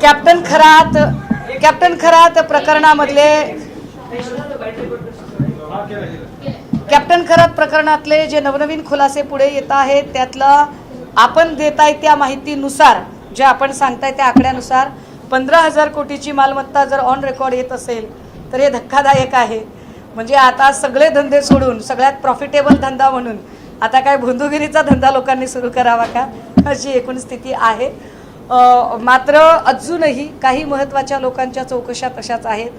Captain Kharat प्रकरणातले जे नवनवीन खुलासे पुढे येत आहेत त्यातलं आपण देताय त्या माहितीनुसार जे आपण सांगताय त्या आकड्यानुसार 15,000 कोटीची मालमत्ता जर ऑन रेकॉर्ड येत असेल तर हे धक्कादायक आहे। म्हणजे आता सगळे धंदे सोडून सगळ्यात प्रॉफिटेबल धंदा म्हणून आता काय भोंदूगिरीचा धंदा लोकांनी सुरू करावा का अशी एकूण स्थिती आहे। मात्र अजूनही काही महत्त्वाच्या लोकांच्या चौकशा तशाच आहेत।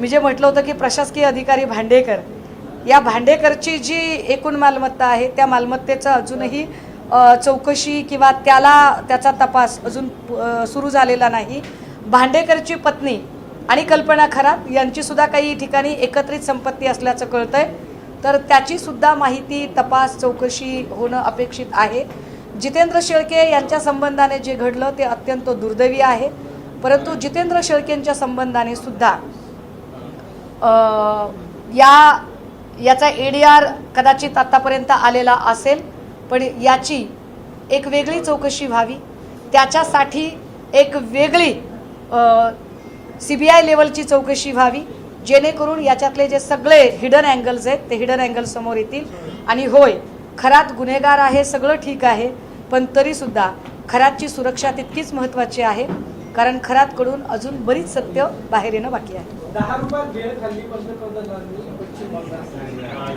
मी जे म्हटलं होतं की प्रशासकीय अधिकारी भांडेकर या भांडेकरची जी एकूण मालमत्ता आहे त्या मालमत्तेचा अजूनही चौकशी किंवा त्याचा तपास अजून सुरू झालेला नाही। भांडेकरची पत्नी आणि कल्पना खरात यांची सुद्धा काही ठिकाणी एकत्रित संपत्ती असल्याचं कळतंय तर त्याची सुद्धा माहिती तपास चौकशी होणं अपेक्षित आहे। जितेंद्र शेळके यांच्या संबंधाने जे घडलं ते अत्यंत दुर्दैवी आहे, परंतु जितेंद्र शेळकेंच्या संबंधाने सुद्धा याचा एडीआर कदाचित आतापर्यंत आलेला असेल, पण याची एक वेगळी चौकशी व्हावी, त्याच्यासाठी एक वेगळी CBI लेवलची चौकशी व्हावी जेणेकरून याच्यातले जे सगळे हिडन अँगल्स आहेत ते हिडन अँगल्स समोर येतील। आणि होय, खरात गुन्हेगार आहे, सगळं ठीक आहे, पण तरीसुद्धा खरातची सुरक्षा तितकीच महत्त्वाची आहे, कारण खरातकडून अजून बरीच सत्य बाहेर येणं बाकी आहे। 10 रुपयात भेळ खाल्ली पंतप्रधानांनी पश्चिम बंगाल।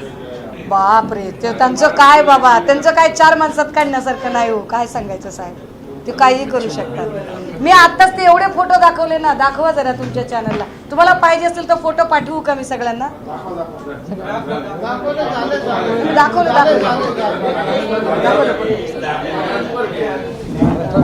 बापरे, ते त्यांचं काय बाबा, त्यांचं काय 4 माणसात काढण्यासारखं नाही हो, काय सांगायचं साहेब, ते काहीही करू शकतात। मी आत्ताच ते एवढे फोटो दाखवले ना, दाखवा जरा तुमच्या चॅनलला, तुम्हाला पाहिजे असेल तर फोटो पाठवू का मी सगळ्यांना? दाखवलं